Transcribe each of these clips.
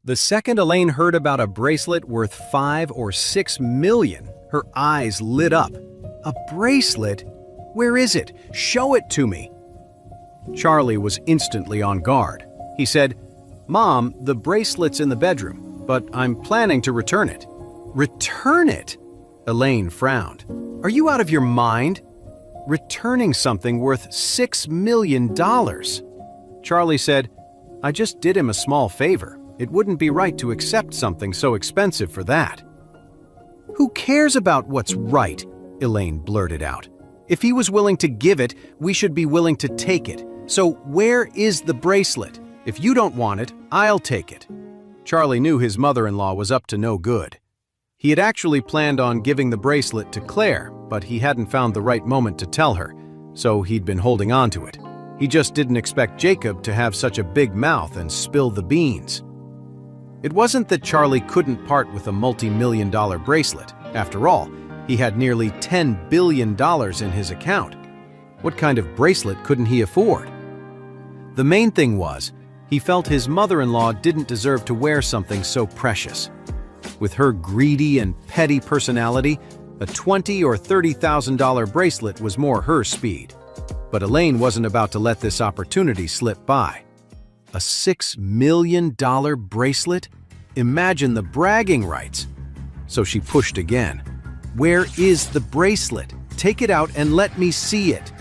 The second Elaine heard about a bracelet worth 5 or 6 million, her eyes lit up. A bracelet? Where is it? Show it to me. Charlie was instantly on guard. He said, "Mom, the bracelet's in the bedroom, but I'm planning to return it." Return it? Elaine frowned. Are you out of your mind? Returning something worth $6 million. Charlie said, "I just did him a small favor. It wouldn't be right to accept something so expensive for that." "Who cares about what's right?" Elaine blurted out. "If he was willing to give it, we should be willing to take it. So where is the bracelet? If you don't want it, I'll take it." Charlie knew his mother-in-law was up to no good. He had actually planned on giving the bracelet to Clare, but he hadn't found the right moment to tell her, so he'd been holding on to it. He just didn't expect Jacob to have such a big mouth and spill the beans. It wasn't that Charlie couldn't part with a multi-million-dollar bracelet. After all, he had nearly $10 billion in his account. What kind of bracelet couldn't he afford? The main thing was, he felt his mother-in-law didn't deserve to wear something so precious. With her greedy and petty personality, a $20,000 or $30,000 bracelet was more her speed. But Elaine wasn't about to let this opportunity slip by. A $6 million bracelet? Imagine the bragging rights. So she pushed again. "Where is the bracelet? Take it out and let me see it."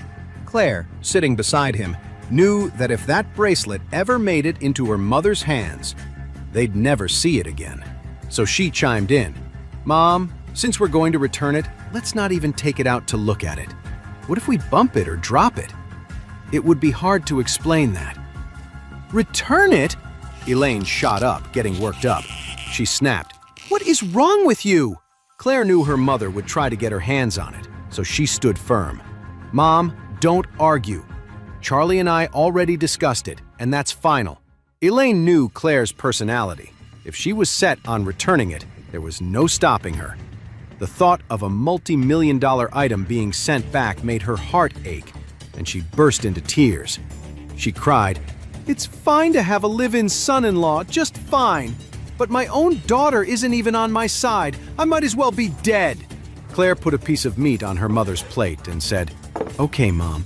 Clare, sitting beside him, knew that if that bracelet ever made it into her mother's hands, they'd never see it again. So she chimed in. "Mom, since we're going to return it, let's not even take it out to look at it. What if we bump it or drop it? It would be hard to explain that." "Return it?" Elaine shot up, getting worked up. She snapped, "What is wrong with you?" Clare knew her mother would try to get her hands on it, so she stood firm. "Mom, don't argue. Charlie and I already discussed it, and that's final." Elaine knew Clare's personality. If she was set on returning it, there was no stopping her. The thought of a multi-million-dollar item being sent back made her heart ache, and she burst into tears. She cried, "It's fine to have a live-in son-in-law, just fine. But my own daughter isn't even on my side. I might as well be dead." Clare put a piece of meat on her mother's plate and said, "Okay, Mom,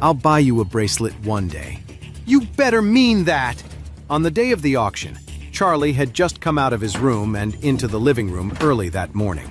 I'll buy you a bracelet one day." "You better mean that!" On the day of the auction, Charlie had just come out of his room and into the living room early that morning.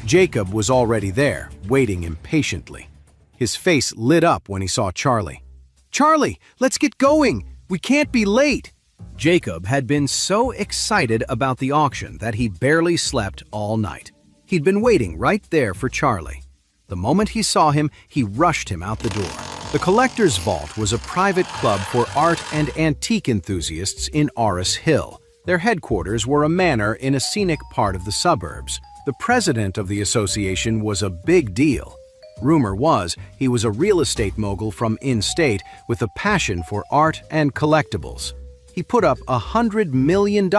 Jacob was already there, waiting impatiently. His face lit up when he saw Charlie. "Charlie, let's get going! We can't be late!" Jacob had been so excited about the auction that he barely slept all night. He'd been waiting right there for Charlie. The moment he saw him, he rushed him out the door. The Collector's Vault was a private club for art and antique enthusiasts in Orris Hill. Their headquarters were a manor in a scenic part of the suburbs. The president of the association was a big deal. Rumor was he was a real estate mogul from in-state with a passion for art and collectibles. He put up $100 million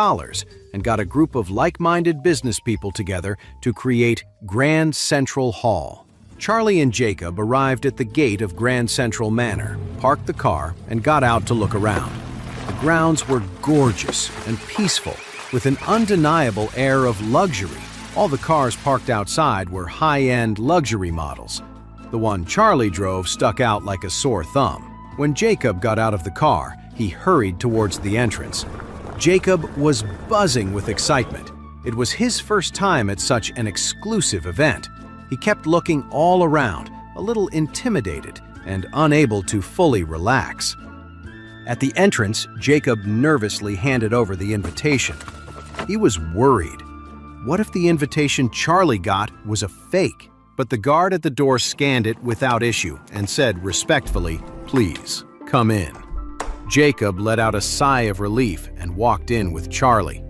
and got a group of like-minded business people together to create Grand Central Hall. Charlie and Jacob arrived at the gate of Grand Central Manor, parked the car, and got out to look around. The grounds were gorgeous and peaceful, with an undeniable air of luxury. All the cars parked outside were high-end luxury models. The one Charlie drove stuck out like a sore thumb. When Jacob got out of the car, he hurried towards the entrance. Jacob was buzzing with excitement. It was his first time at such an exclusive event. He kept looking all around, a little intimidated and unable to fully relax. At the entrance, Jacob nervously handed over the invitation. He was worried. What if the invitation Charlie got was a fake? But the guard at the door scanned it without issue and said respectfully, "Please, come in." Jacob let out a sigh of relief and walked in with Charlie.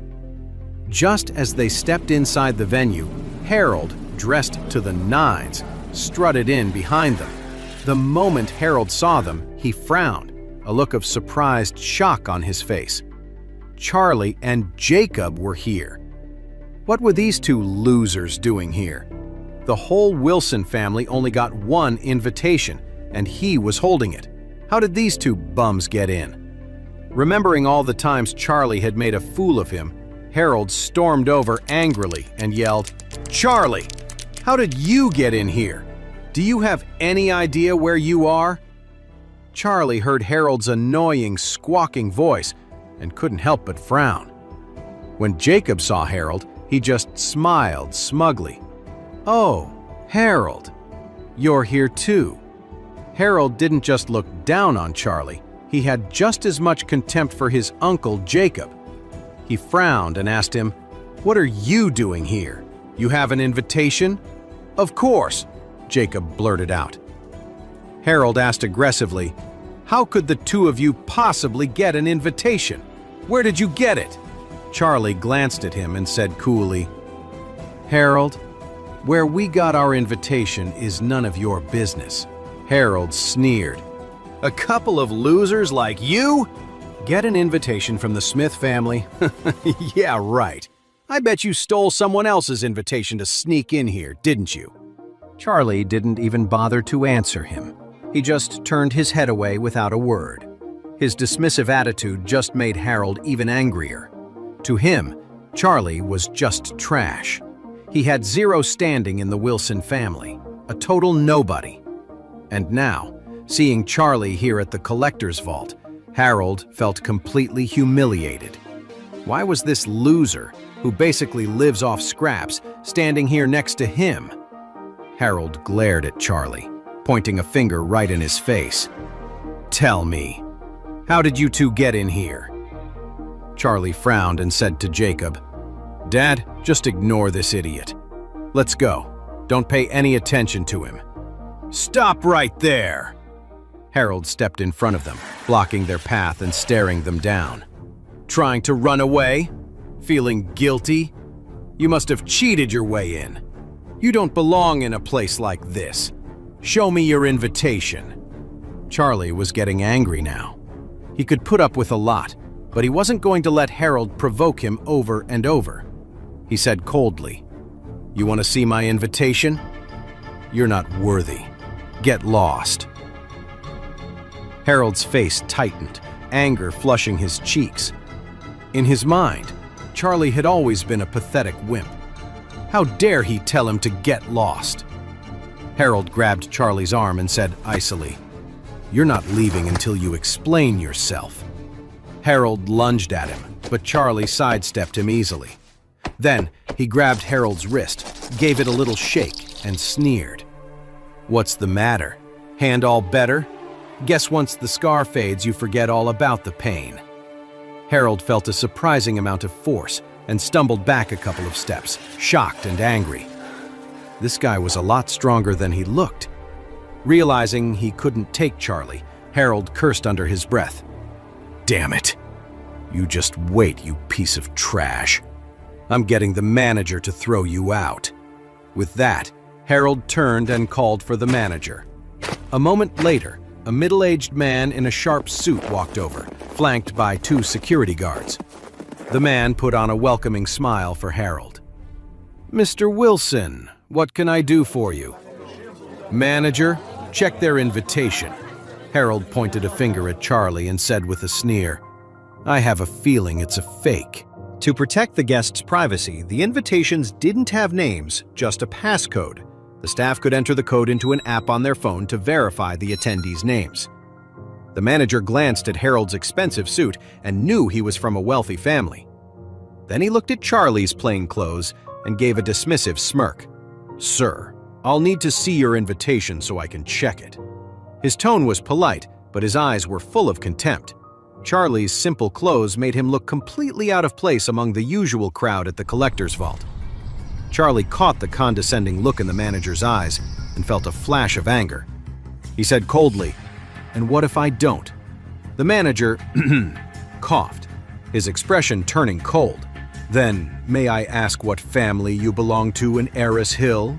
Just as they stepped inside the venue, Harold, dressed to the nines, strutted in behind them. The moment Harold saw them, he frowned, a look of surprised shock on his face. Charlie and Jacob were here. What were these two losers doing here? The whole Wilson family only got one invitation, and he was holding it. How did these two bums get in? Remembering all the times Charlie had made a fool of him, Harold stormed over angrily and yelled, "Charlie, how did you get in here? Do you have any idea where you are?" Charlie heard Harold's annoying, squawking voice and couldn't help but frown. When Jacob saw Harold, he just smiled smugly. "Oh, Harold, you're here too." Harold didn't just look down on Charlie, he had just as much contempt for his uncle Jacob. He frowned and asked him, "What are you doing here? You have an invitation?" "Of course," Jacob blurted out. Harold asked aggressively, "How could the two of you possibly get an invitation? Where did you get it?" Charlie glanced at him and said coolly, "Harold, where we got our invitation is none of your business." Harold sneered. "A couple of losers like you? Get an invitation from the Smith family? Yeah, right. I bet you stole someone else's invitation to sneak in here, didn't you?" Charlie didn't even bother to answer him. He just turned his head away without a word. His dismissive attitude just made Harold even angrier. To him, Charlie was just trash. He had zero standing in the Wilson family, a total nobody. And now, seeing Charlie here at the collector's vault, Harold felt completely humiliated. Why was this loser, who basically lives off scraps, standing here next to him? Harold glared at Charlie, pointing a finger right in his face. "Tell me, how did you two get in here?" Charlie frowned and said to Jacob, "Dad, just ignore this idiot. Let's go. Don't pay any attention to him." "Stop right there!" Harold stepped in front of them, blocking their path and staring them down. "Trying to run away? Feeling guilty? You must have cheated your way in. You don't belong in a place like this. Show me your invitation." Charlie was getting angry now. He could put up with a lot, but he wasn't going to let Harold provoke him over and over. He said coldly, "You want to see my invitation? You're not worthy. Get lost." Harold's face tightened, anger flushing his cheeks. In his mind, Charlie had always been a pathetic wimp. How dare he tell him to get lost? Harold grabbed Charlie's arm and said icily, "You're not leaving until you explain yourself." Harold lunged at him, but Charlie sidestepped him easily. Then he grabbed Harold's wrist, gave it a little shake, and sneered. "What's the matter? Hand all better? Guess once the scar fades, you forget all about the pain." Harold felt a surprising amount of force and stumbled back a couple of steps, shocked and angry. This guy was a lot stronger than he looked. Realizing he couldn't take Charlie, Harold cursed under his breath. "Damn it! You just wait, you piece of trash. I'm getting the manager to throw you out." With that, Harold turned and called for the manager. A moment later, a middle-aged man in a sharp suit walked over, flanked by two security guards. The man put on a welcoming smile for Harold. "Mr. Wilson, what can I do for you?" "Manager, check their invitation." Harold pointed a finger at Charlie and said with a sneer, "I have a feeling it's a fake." To protect the guests' privacy, the invitations didn't have names, just a passcode. The staff could enter the code into an app on their phone to verify the attendees' names. The manager glanced at Harold's expensive suit and knew he was from a wealthy family. Then he looked at Charlie's plain clothes and gave a dismissive smirk. "Sir, I'll need to see your invitation so I can check it." His tone was polite, but his eyes were full of contempt. Charlie's simple clothes made him look completely out of place among the usual crowd at the collector's vault. Charlie caught the condescending look in the manager's eyes and felt a flash of anger. He said coldly, "And what if I don't?" The manager coughed, his expression turning cold. "Then, may I ask what family you belong to in Heir's Hill?"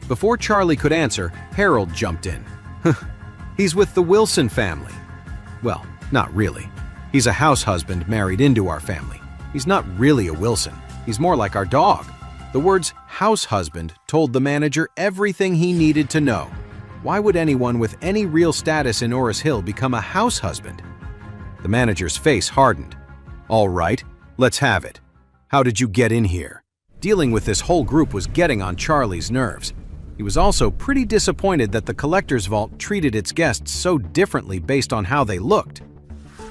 Before Charlie could answer, Harold jumped in. "He's with the Wilson family." "Well, not really. He's a house husband married into our family. He's not really a Wilson. He's more like our dog." The words house husband told the manager everything he needed to know. Why would anyone with any real status in Heir's Hill become a house husband? The manager's face hardened. "All right, let's have it. How did you get in here? Dealing with this whole group was getting on Charlie's nerves. He was also pretty disappointed that the collector's vault treated its guests so differently based on how they looked.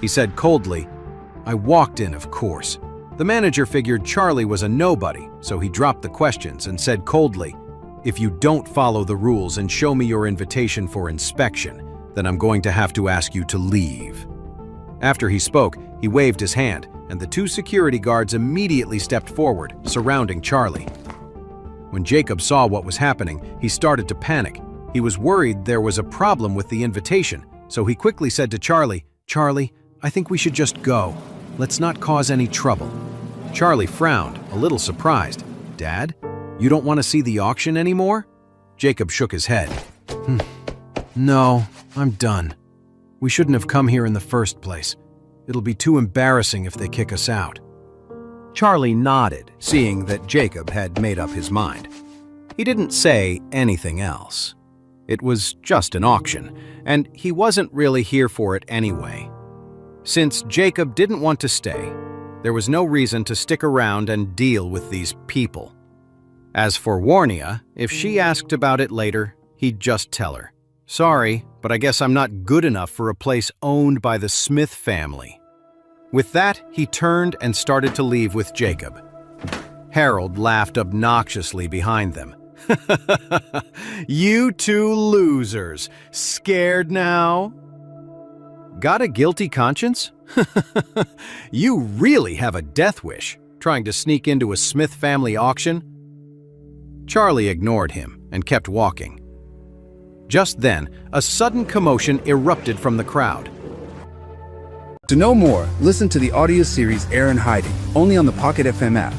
He said coldly, "I walked in, of course." The manager figured Charlie was a nobody, so he dropped the questions and said coldly, "If you don't follow the rules and show me your invitation for inspection, then I'm going to have to ask you to leave." After he spoke, he waved his hand, and the two security guards immediately stepped forward, surrounding Charlie. When Jacob saw what was happening, he started to panic. He was worried there was a problem with the invitation, so he quickly said to Charlie, "Charlie, I think we should just go. Let's not cause any trouble." Charlie frowned, a little surprised. "Dad, you don't want to see the auction anymore?" Jacob shook his head. "No, I'm done. We shouldn't have come here in the first place. It'll be too embarrassing if they kick us out." Charlie nodded, seeing that Jacob had made up his mind. He didn't say anything else. It was just an auction, and he wasn't really here for it anyway. Since Jacob didn't want to stay, there was no reason to stick around and deal with these people. As for Warnia, if she asked about it later, he'd just tell her, "Sorry, but I guess I'm not good enough for a place owned by the Smith family." With that, he turned and started to leave with Jacob. Harold laughed obnoxiously behind them. "You two losers, scared now? Got a guilty conscience? You really have a death wish, trying to sneak into a Smith family auction?" Charlie ignored him and kept walking. Just then, a sudden commotion erupted from the crowd. To know more, listen to the audio series Heir in Hiding, only on the Pocket FM app.